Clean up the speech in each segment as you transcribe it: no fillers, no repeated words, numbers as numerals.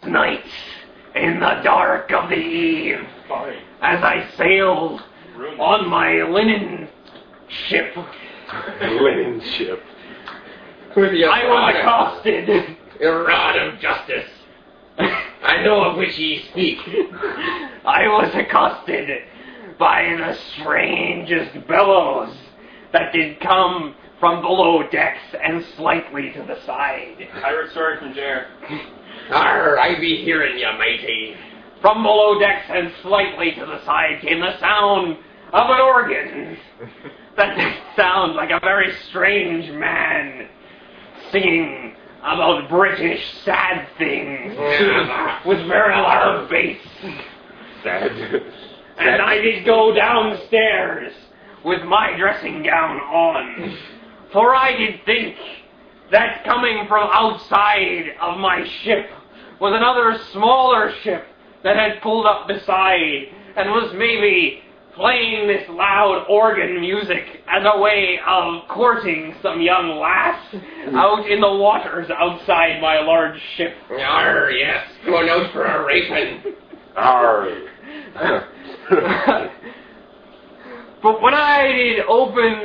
night, in the dark of the eve, as I sailed on my linen ship, Linen ship. I was accosted. Your rod of justice. I know of which ye speak. I was accosted by the strangest bellows that did come from below decks and slightly to the side. Pirate story from Jer. Arr, I be hearing ya, matey. From below decks and slightly to the side came the sound of an organ. That sounds like a very strange man singing about British sad things with very loud bass. Sad. And I did go downstairs with my dressing gown on, for I did think that coming from outside of my ship was another smaller ship that had pulled up beside and was maybe playing this loud organ music as a way of courting some young lass out in the waters outside my large ship. Arr, yes, going out for a raping. Arr. But when I did open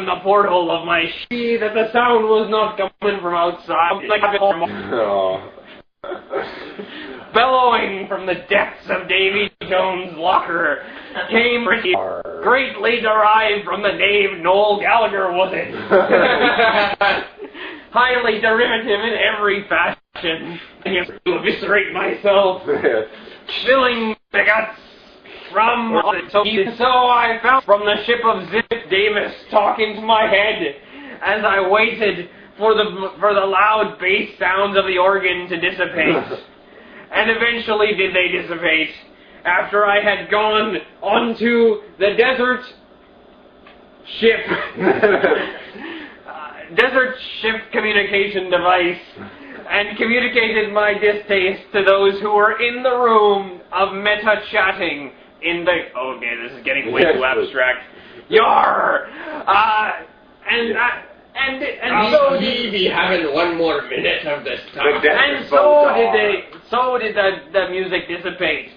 the portal of my ship, that the sound was not coming from outside, like Oh. bellowing from the depths of Davy Jones' locker came greatly derived from the knave Noel Gallagher, was it? Highly derivative in every fashion. To eviscerate myself, filling the guts from so I found from the ship of Zip Davis talking to my head as I waited for the loud bass sounds of the organ to dissipate. And eventually did they dissipate after I had gone onto the desert ship communication device and communicated my distaste to those who were in the room of meta chatting in the... Okay, this is getting way too abstract. Yar! And so ye be having one more minute of this time. And so did the music dissipate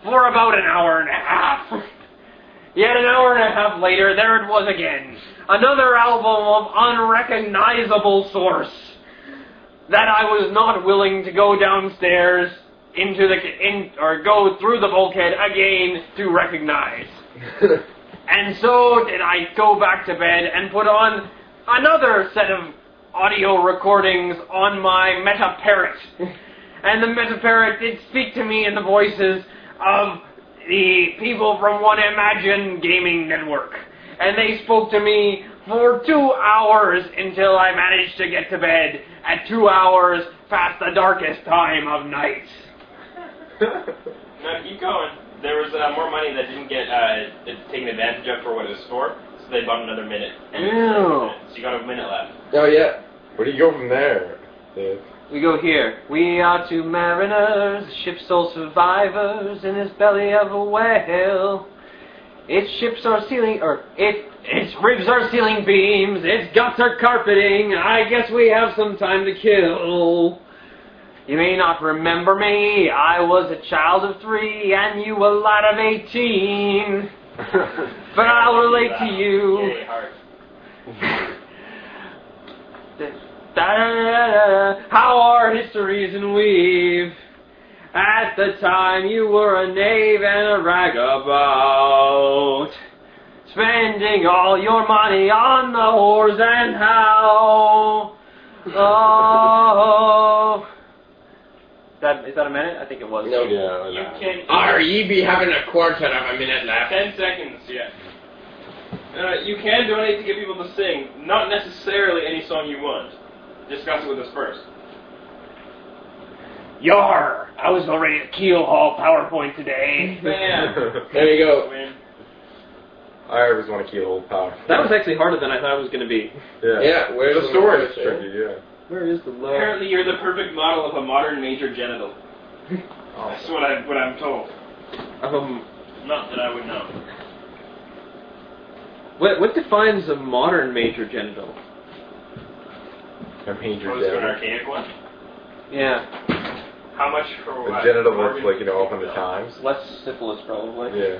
for about an hour and a half. Yet an hour and a half later, there it was again. Another album of unrecognizable source that I was not willing to go downstairs or go through the bulkhead again to recognize. And so did I go back to bed and put on another set of audio recordings on my Meta Parrot. And the Meta Parrot did speak to me in the voices of the people from One Imagine Gaming Network. And they spoke to me for 2 hours until I managed to get to bed at 2 hours past the darkest time of night. Now keep going. There was more money that didn't get taken advantage of for what it was for, so they bought another minute. Ew. So you got a minute left. Oh, yeah. Where do you go from there, Dave? We go here. We are two mariners, ship's sole survivors in this belly of a whale. Its ships are sealing, its ribs are sealing beams, its guts are carpeting. I guess we have some time to kill. You may not remember me. I was a child of 3 and you a lad of 18. But I'll relate to you. Yay, hard. How our histories weave. At the time you were a knave and a ragabout, spending all your money on the whores and how. Oh. Is that a minute? I think it was. No. Yeah, You can... Are ye be having a quarter of a minute left? 10 seconds, yeah. You can donate to get people to sing. Not necessarily any song you want. Discuss it with us first. Yar! I was already at Keel Hall PowerPoint today. Man. There you go. Win. I always want to keyhole power. That was actually harder than I thought it was going to be. Yeah. Yeah, where's the story is tricky, yeah. Where is the low? Apparently you're the perfect model of a modern major genital. That's what I'm told. Not that I would know. What defines a modern major genital? A major Was there an devil. archaic one? Yeah. How much for The what? genital works Organ like, 100 bill? times. Less syphilis, probably. Yeah.